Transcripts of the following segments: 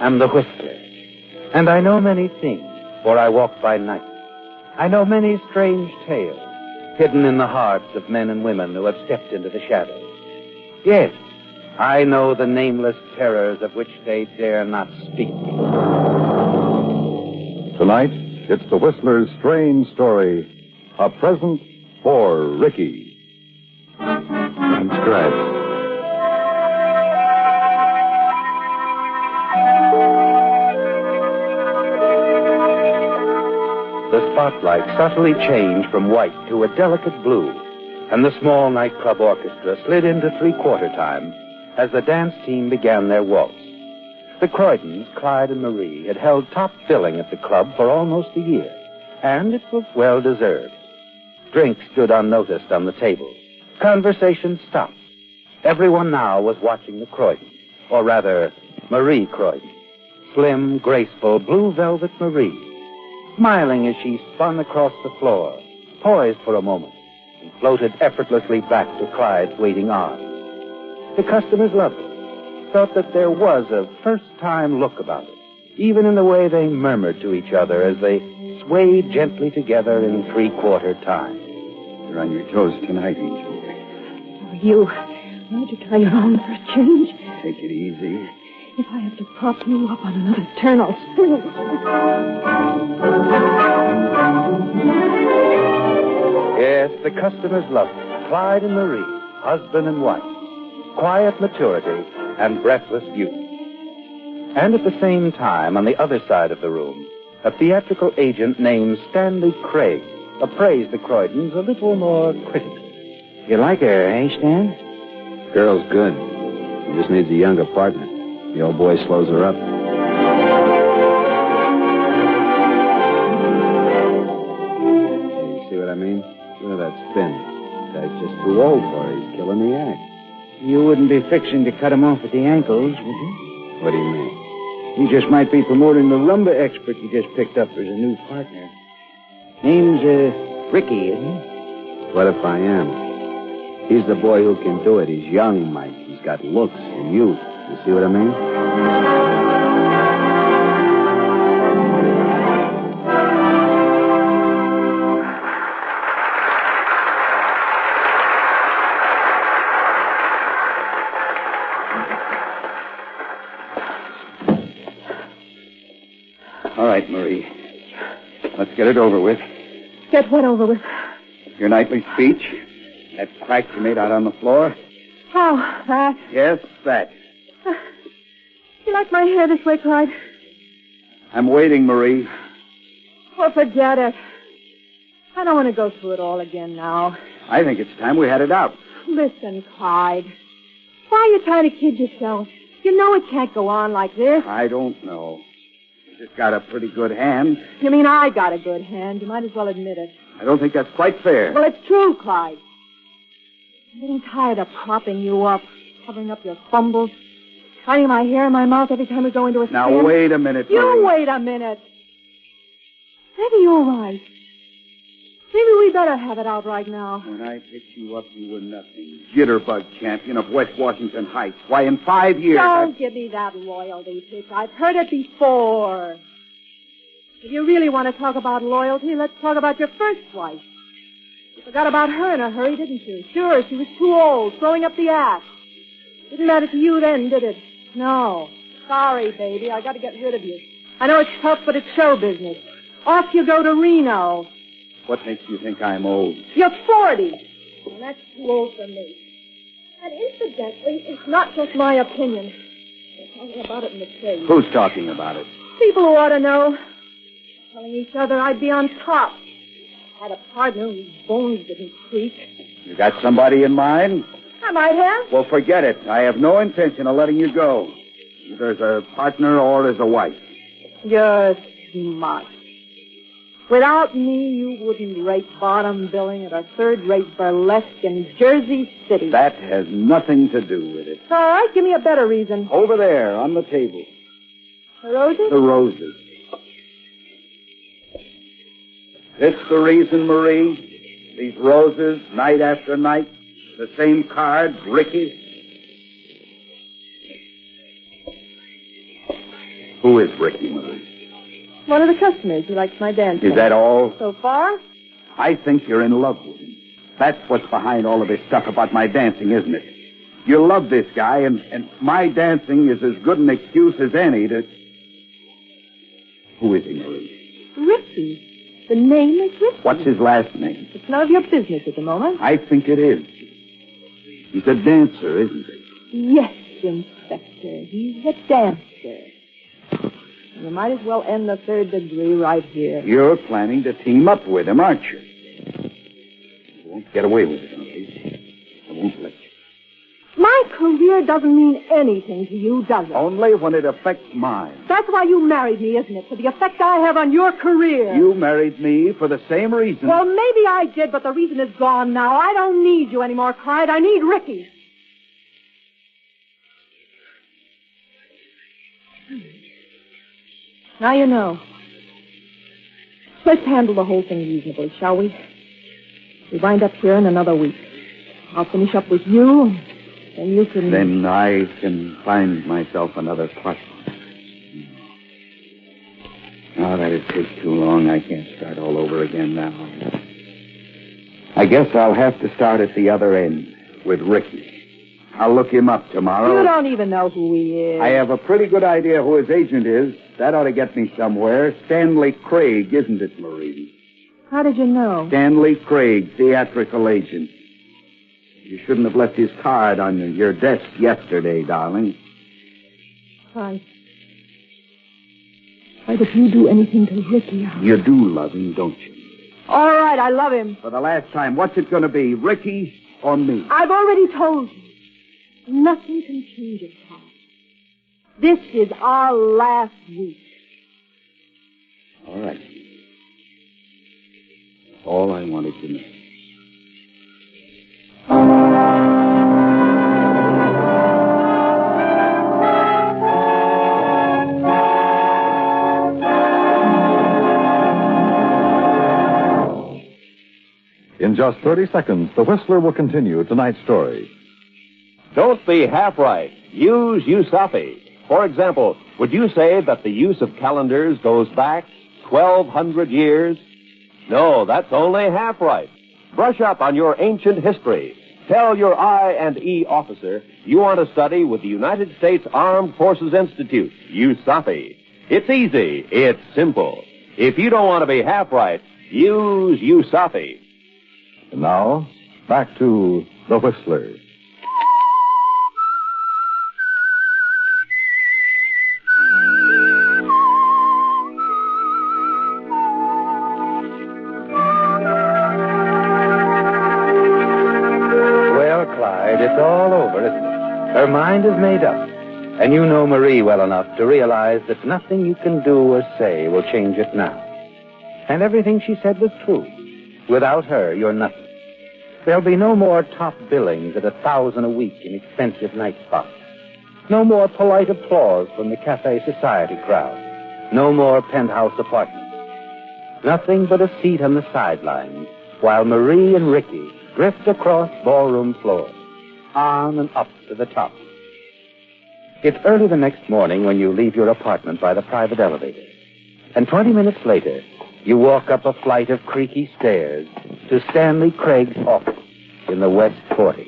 am the Whistler, and I know many things, for I walk by night. I know many strange tales, hidden in the hearts of men and women who have stepped into the shadows. Yes, I know the nameless terrors of which they dare not speak. Tonight, it's the Whistler's strange story, A Present for Ricky. Transcribed. The spotlight subtly changed from white to a delicate blue, and the small nightclub orchestra slid into three-quarter time as the dance team began their waltz. The Croydons, Clyde and Marie, had held top billing at the club for almost a year, and it was well-deserved. Drinks stood unnoticed on the table. Conversation stopped. Everyone now was watching the Croydons, or rather, Marie Croydon. Slim, graceful, blue velvet Marie, smiling as she spun across the floor, poised for a moment, and floated effortlessly back to Clyde's waiting arms. The customers loved it, thought that there was a first-time look about it, even in the way they murmured to each other as they swayed gently together in three-quarter time. You're on your toes tonight, Angel. You. Why don't you try your arm for a change? Take it easy. If I have to prop you up on another turn, I'll spring. Yes, the customers loved it. Clyde and Marie, husband and wife. Quiet maturity and breathless beauty. And at the same time, on the other side of the room, a theatrical agent named Stanley Craig appraised the Croydons a little more critically. You like her, eh, Stan? Girl's good. She just needs a younger partner. The old boy slows her up. You see what I mean? Look at that spin. Guy's just too old for her. He's killing the act. You wouldn't be fixing to cut him off at the ankles, would you? What do you mean? You just might be promoting the rumba expert you just picked up as a new partner. Name's, Ricky, isn't he? What if I am? He's the boy who can do it. He's young, Mike. He's got looks and youth. You see what I mean? All right, Marie. Let's get it over with. Get what over with? Your nightly speech. That crack you made out on the floor. Oh, that. Yes, that. You like my hair this way, Clyde? I'm waiting, Marie. Well, forget it. I don't want to go through it all again now. I think it's time we had it out. Listen, Clyde. Why are you trying to kid yourself? You know it can't go on like this. I don't know. You just got a pretty good hand. You mean I got a good hand? You might as well admit it. I don't think that's quite fair. Well, it's true, Clyde. I'm getting tired of propping you up, covering up your fumbles, cutting my hair in my mouth every time we go into a Now, spin. wait a minute, Marie. You wait a minute. Maybe you're right. Maybe we better have it out right now. When I picked you up, you were nothing. Jitterbug champion of West Washington Heights. Why, in 5 years... Don't give me that loyalty pitch. I've heard it before. If you really want to talk about loyalty, let's talk about your first wife. You forgot about her in a hurry, didn't you? Sure, she was too old, throwing up the ass. Didn't matter to you then, did it? No. Sorry, baby. I got to get rid of you. I know it's tough, but it's show business. Off you go to Reno. What makes you think I'm old? You're 40. And that's too old for me. And incidentally, it's not just my opinion. They're talking about it in the trade. Who's talking about it? People who ought to know. Telling each other I'd be on top. I had a partner whose bones didn't creak. You got somebody in mind? I might have. Well, forget it. I have no intention of letting you go. Either as a partner or as a wife. You're smart. Without me, you wouldn't rate bottom billing at a third-rate burlesque in Jersey City. That has nothing to do with it. All right, give me a better reason. Over there, on the table. The roses? The roses. This the reason, Marie? These roses, night after night. The same card, Ricky. Who is Ricky, Marie? One of the customers. He likes my dancing. Is that all? So far? I think you're in love with him. That's what's behind all of this stuff about my dancing, isn't it? You love this guy, and my dancing is as good an excuse as any to... Who is he, Marie? Ricky. The name is Ricky. What's his last name? It's none of your business at the moment. I think it is. He's a dancer, isn't he? Yes, Inspector. He's a dancer. And you might as well end the third degree right here. You're planning to team up with him, aren't you? You won't get away with it, Marie. I won't let you. My career doesn't mean anything to you, does it? Only when it affects mine. That's why you married me, isn't it? For the effect I have on your career. You married me for the same reason. Well, maybe I did, but the reason is gone now. I don't need you anymore, Clyde. I need Ricky. Now you know. Let's handle the whole thing reasonably, shall we? We wind up here in another week. I'll finish up with you, and you can... Then I can find myself another partner. Oh, that'd take too long. I can't start all over again now. I guess I'll have to start at the other end, with Ricky. I'll look him up tomorrow. You don't even know who he is. I have a pretty good idea who his agent is. That ought to get me somewhere. Stanley Craig, isn't it, Marie? How did you know? Stanley Craig, theatrical agent. You shouldn't have left his card on your desk yesterday, darling. Why, if you do anything to Ricky, You do love him, don't you? All right, I love him. For the last time, what's it going to be, Ricky or me? I've already told you. Nothing can change it, Tom. This is our last week. All right. All I wanted to know. In just 30 seconds, the Whistler will continue tonight's story. Don't be half right. Use Usafi. For example, would you say that the use of calendars goes back 1,200 years? No, that's only half right. Brush up on your ancient history. Tell your I&E officer you want to study with the United States Armed Forces Institute, USAFI. It's easy. It's simple. If you don't want to be half right, use USAFI. And now, back to the Whistler. Well, Clyde, it's all over, isn't it? Her mind is made up. And you know Marie well enough to realize that nothing you can do or say will change it now. And everything she said was true. Without her, you're nothing. There'll be no more top billings at $1,000 a week in expensive night spots. No more polite applause from the cafe society crowd. No more penthouse apartments. Nothing but a seat on the sidelines while Marie and Ricky drift across ballroom floors, on and up to the top. It's early the next morning when you leave your apartment by the private elevator. And 20 minutes later, you walk up a flight of creaky stairs to Stanley Craig's office in the West 40.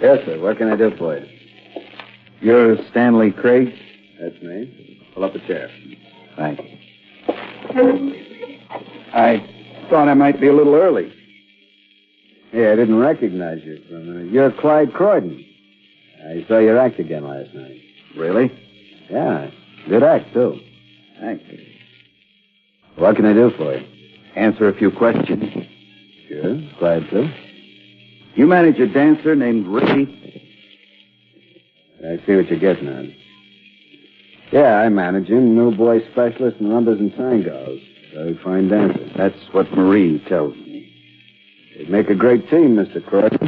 Yes, sir. What can I do for you? You're Stanley Craig? That's me. Pull up a chair. Thank you. I thought I might be a little early. Hey, I didn't recognize you from... you're Clyde Croydon. I saw your act again last night. Really? Yeah, good act, too. Thanks. What can I do for you? Answer a few questions. Sure, glad to. You manage a dancer named Ricky? I see what you're getting at. Yeah, I manage him. New boy specialist in rumbas and tangos. Very fine dancer. That's what Marie tells me. They'd make a great team, Mr. Croydon.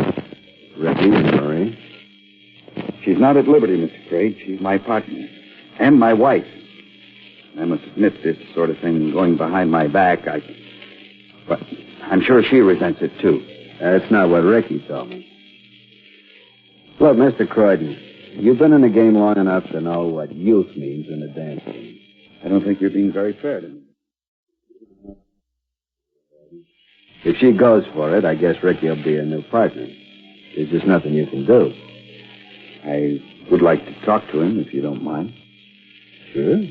Ricky and Marie. She's not at liberty, Mr. Craig. She's my partner. And my wife. I must admit this sort of thing going behind my back, But I'm sure she resents it, too. That's not what Ricky told me. Look, Mr. Croydon, You've been in the game long enough to know what youth means in a dance team. I don't think you're being very fair to me. If she goes for it, I guess Ricky will be a new partner. There's just nothing you can do. I would like to talk to him, if you don't mind. Sure.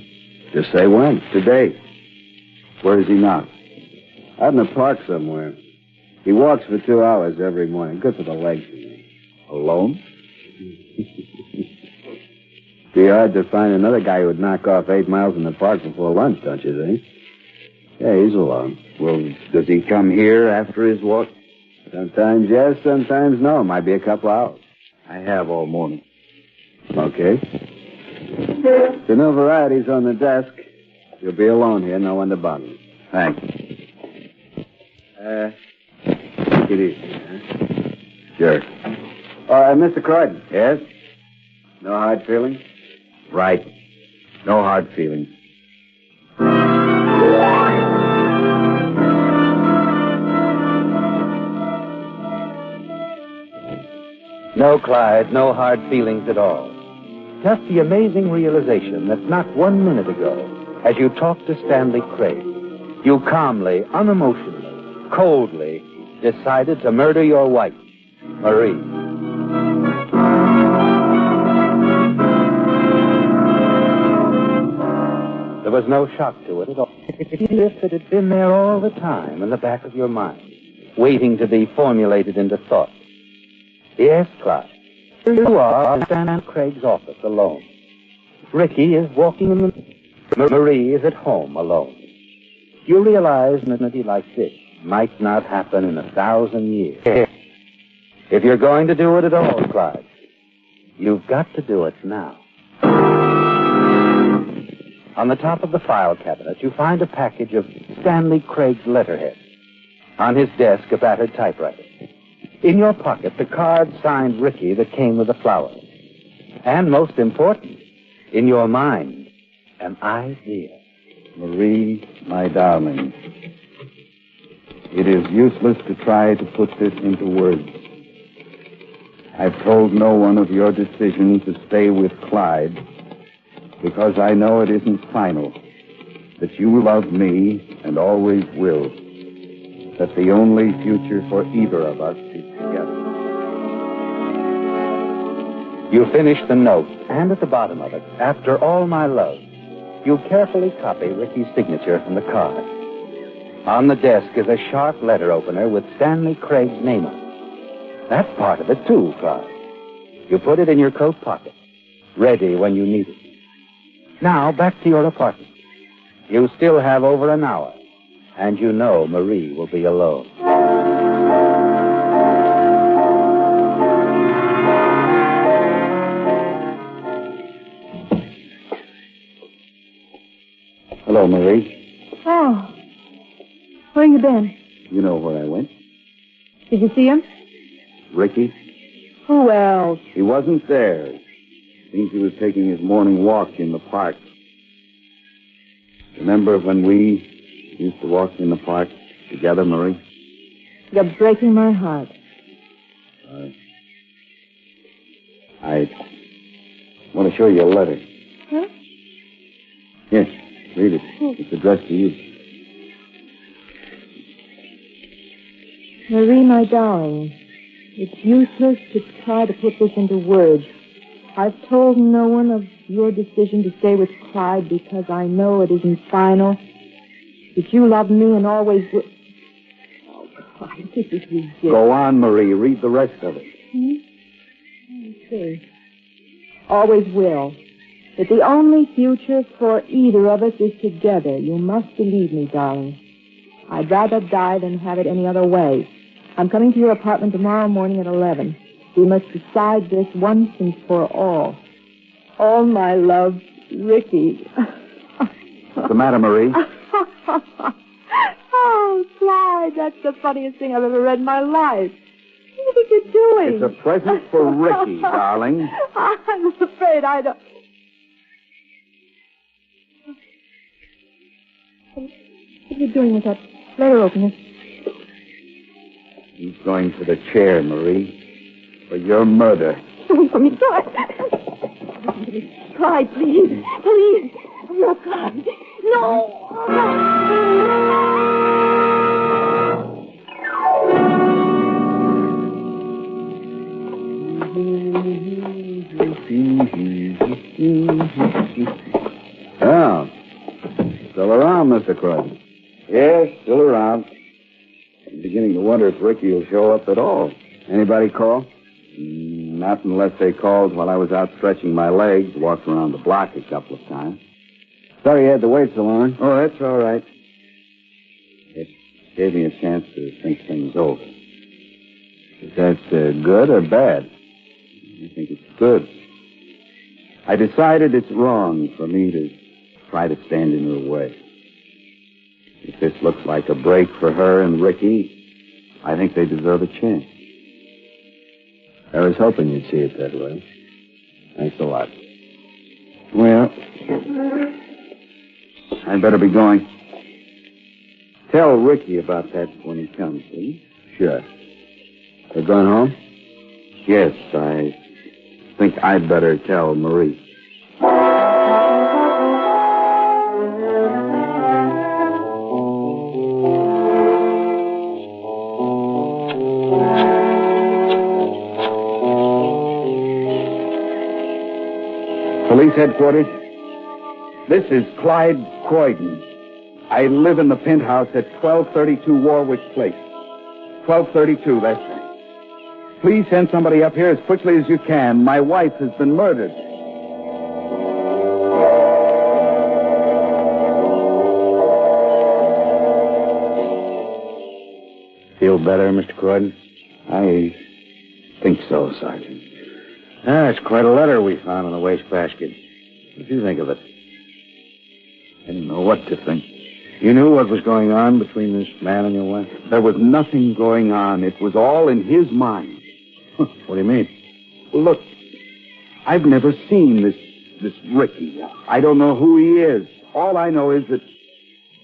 Just say when. Today. Where is he now? Out in the park somewhere. He walks for 2 hours every morning. Good for the legs, you know. Alone? Be hard to find another guy who would knock off 8 miles in the park before lunch, don't you think? Yeah, he's alone. Well, does he come here after his walk? Sometimes yes, sometimes no. Might be a couple hours. I have all morning. Okay. The new varieties on the desk. You'll be alone here, no one to bother you. Thanks. Take it easy, huh? Sure. Mr. Croydon. Yes? No hard feelings? Right. No hard feelings. No, Clyde, no hard feelings at all. Just the amazing realization that not 1 minute ago, as you talked to Stanley Craig, you calmly, unemotionally, coldly decided to murder your wife, Marie. There was no shock to it at all. If it had been there all the time in the back of your mind, waiting to be formulated into thought. Yes, Clyde. Here you are in Stanley Craig's office alone. Ricky is walking in the... Marie is at home alone. You realize an entity like this might not happen in 1,000 years. If you're going to do it at all, Clyde, you've got to do it now. On the top of the file cabinet, you find a package of Stanley Craig's letterhead. On his desk, a battered typewriter. In your pocket, the card signed Ricky that came with the flowers. And most important, in your mind, an idea. Marie, my darling, it is useless to try to put this into words. I've told no one of your decision to stay with Clyde because I know it isn't final, that you love me and always will, that the only future for either of us is together. You finish the note, and at the bottom of it, after all my love, you carefully copy Ricky's signature from the card. On the desk is a sharp letter opener with Stanley Craig's name on it. That's part of it, too, Clyde. You put it in your coat pocket, ready when you need it. Now, back to your apartment. You still have over an hour, and you know Marie will be alone. Hello, Marie. Oh. Where you been? You know where I went. Did you see him? Ricky? Who else? He wasn't there. Seems he was taking his morning walk in the park. Remember when we used to walk in the park together, Marie? You're breaking my heart. I want to show you a letter. Huh? Yes, read it. It's addressed to you. Marie, my darling, it's useless to try to put this into words. I've told no one of your decision to stay with Clyde because I know it isn't final. That you love me and always will. Oh, Clyde, this is ridiculous. Go on, Marie. Read the rest of it. Okay. Always will. That the only future for either of us is together. You must believe me, darling. I'd rather die than have it any other way. I'm coming to your apartment tomorrow morning at 11. We must decide this once and for all. All my love, Ricky. What's the matter, Marie? Oh, Clyde, that's the funniest thing I've ever read in my life. What do you think you're doing? It's a present for Ricky, darling. I'm afraid I don't... What are you doing with that letter opener? He's going for the chair, Marie. For your murder. Don't for me, Clyde. Clyde, please. Please. No, Clyde. No. Oh. Still around, Mr. Croydon? Yes, still around. I'm beginning to wonder if Ricky will show up at all. Anybody call? Not unless they called while I was out stretching my legs, walked around the block a couple of times. Sorry you had to wait so long. Oh, that's all right. It gave me a chance to think things over. Is that good or bad? I think it's good. I decided it's wrong for me to try to stand in her way. If this looks like a break for her and Ricky, I think they deserve a chance. I was hoping you'd see it that way. Thanks a lot. Well, I'd better be going. Tell Ricky about that when he comes, will you? Sure. You're going home? Yes, I think I'd better tell Marie. Police headquarters. This is Clyde Croydon. I live in the penthouse at 1232 Warwick Place. 1232, that's right. Please send somebody up here as quickly as you can. My wife has been murdered. Feel better, Mr. Croydon? I think so, Sergeant. It's quite a letter we found in the wastebasket. What do you think of it? I didn't know what to think. You knew what was going on between this man and your wife? There was nothing going on. It was all in his mind. What do you mean? Well, look, I've never seen this Ricky. I don't know who he is. All I know is that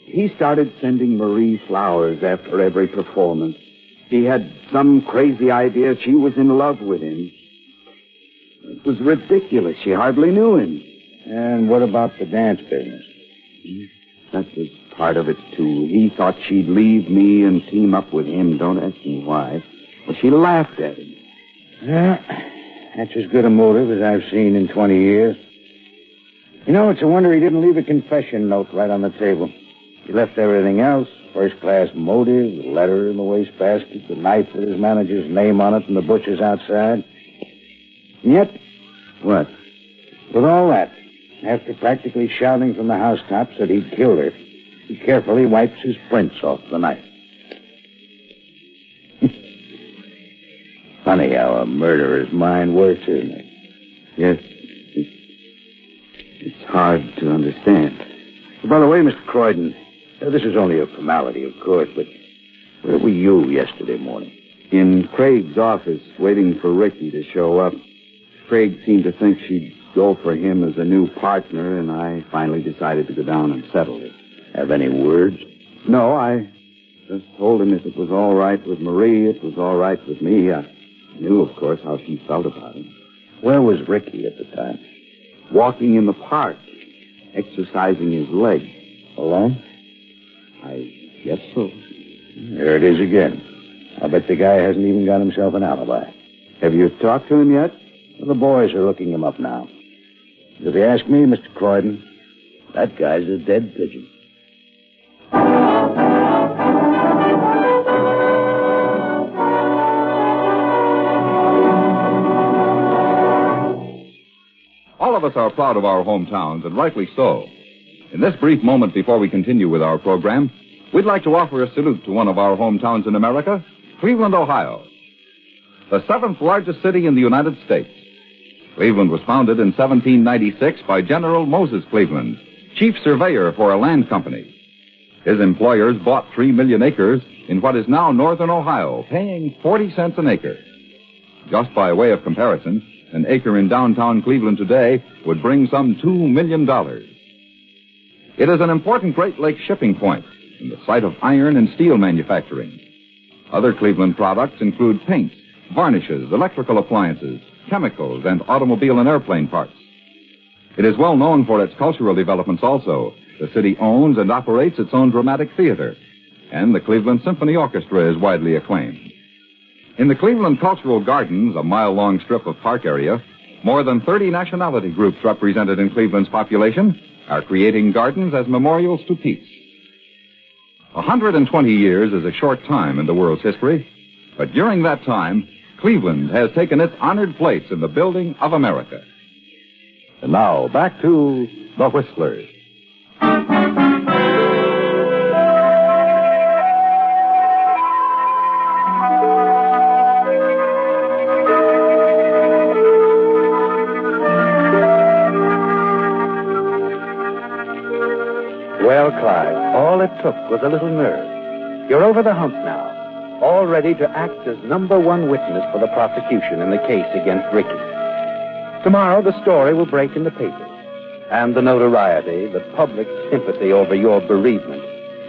he started sending Marie flowers after every performance. He had some crazy idea she was in love with him. It was ridiculous. She hardly knew him. And what about the dance business? That was part of it, too. He thought she'd leave me and team up with him. Don't ask me why. Well, she laughed at him. Yeah, that's as good a motive as I've seen in 20 years. You know, it's a wonder he didn't leave a confession note right on the table. He left everything else. First-class motive, the letter in the wastebasket, the knife with his manager's name on it, and the butcher's outside. And yet, What? with all that, after practically shouting from the housetops that he'd killed her, he carefully wipes his prints off the knife. Funny how a murderer's mind works, isn't it? Yes. It's hard to understand. By the way, Mr. Croydon, this is only a formality, of course, but where were you yesterday morning? In Craig's office, waiting for Ricky to show up. Craig seemed to think she'd go for him as a new partner, and I finally decided to go down and settle it. Have any words? No, I just told him if it was all right with Marie, it was all right with me. I knew, of course, how she felt about him. Where was Ricky at the time? Walking in the park, exercising his legs. Alone? I guess so. There it is again. I bet the guy hasn't even got himself an alibi. Have you talked to him yet? Well, the boys are looking him up now. If you ask me, Mr. Croydon, that guy's a dead pigeon. All of us are proud of our hometowns, and rightly so. In this brief moment before we continue with our program, we'd like to offer a salute to one of our hometowns in America, Cleveland, Ohio. The 7th largest city in the United States. Cleveland was founded in 1796 by General Moses Cleveland, chief surveyor for a land company. His employers bought 3 million acres in what is now northern Ohio, paying 40 cents an acre. Just by way of comparison, an acre in downtown Cleveland today would bring some $2 million. It is an important Great Lakes shipping point and the site of iron and steel manufacturing. Other Cleveland products include paints, varnishes, electrical appliances, chemicals, and automobile and airplane parts. It is well known for its cultural developments also. The city owns and operates its own dramatic theater, and the Cleveland Symphony Orchestra is widely acclaimed. In the Cleveland Cultural Gardens, a mile-long strip of park area, more than 30 nationality groups represented in Cleveland's population are creating gardens as memorials to peace. 120 years is a short time in the world's history, but during that time, Cleveland has taken its honored place in the building of America. And now, back to The Whistlers. Well, Clyde, all it took was a little nerve. You're over the hump now, all ready to act as number one witness for the prosecution in the case against Ricky. Tomorrow, the story will break in the papers, and the notoriety, the public sympathy over your bereavement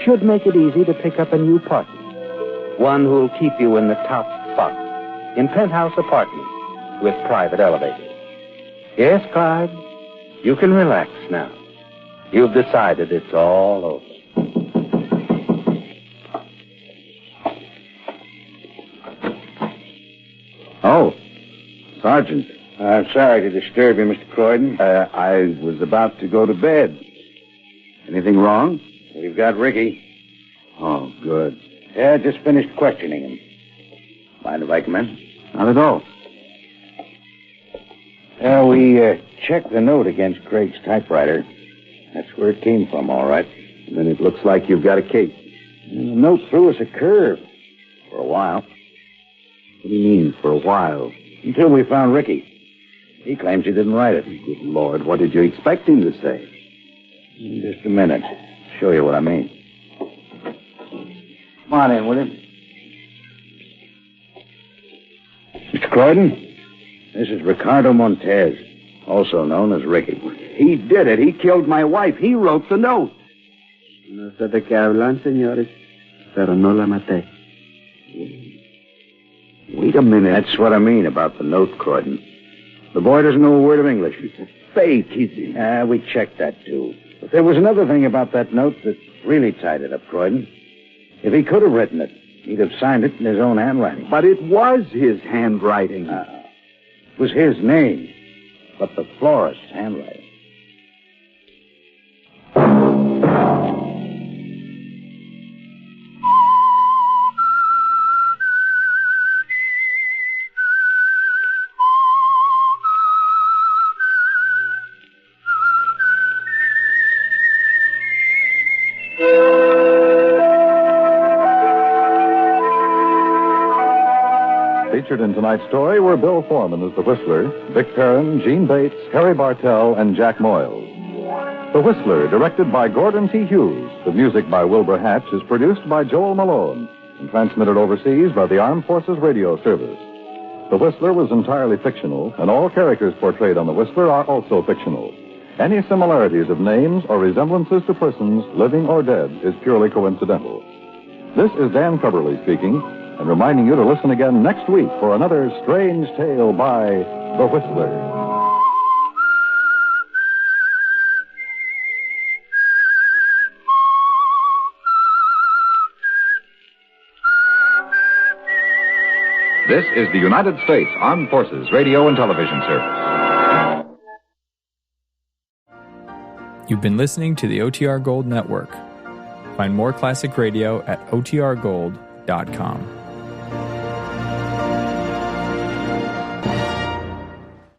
should make it easy to pick up a new partner, one who'll keep you in the top spot, in penthouse apartments with private elevators. Yes, Clyde, you can relax now. You've decided it's all over. Oh, Sergeant. I'm sorry to disturb you, Mr. Croydon. I was about to go to bed. Anything wrong? We've got Ricky. Oh, good. Yeah, just finished questioning him. Mind if I come in? Not at all. We checked the note against Craig's typewriter. That's where it came from, all right. Then it looks like you've got a case. And the note threw us a curve. For a while. What do you mean, for a while? Until we found Ricky. He claims he didn't write it. Good Lord, what did you expect him to say? In just a minute. Show you what I mean. Come on in, will you? Mr. Croydon, this is Ricardo Montez, also known as Ricky. He did it. He killed my wife. He wrote the note. No sé de qué hablan, señores, pero no la maté. Wait a minute. That's what I mean about the note, Croydon. The boy doesn't know a word of English. It's a fake, is it? We checked that, too. But there was another thing about that note that really tied it up, Croydon. If he could have written it, he'd have signed it in his own handwriting. But it was his handwriting. It was his name, but the florist's handwriting. Featured in tonight's story were Bill Foreman as the Whistler, Vic Perrin, Gene Bates, Harry Bartell, and Jack Moyles. The Whistler, directed by Gordon T. Hughes, with music by Wilbur Hatch, is produced by Joel Malone and transmitted overseas by the Armed Forces Radio Service. The Whistler was entirely fictional, and all characters portrayed on The Whistler are also fictional. Any similarities of names or resemblances to persons, living or dead, is purely coincidental. This is Dan Coverly speaking, and reminding you to listen again next week for another strange tale by The Whistler. This is the United States Armed Forces Radio and Television Service. You've been listening to the OTR Gold Network. Find more classic radio at otrgold.com.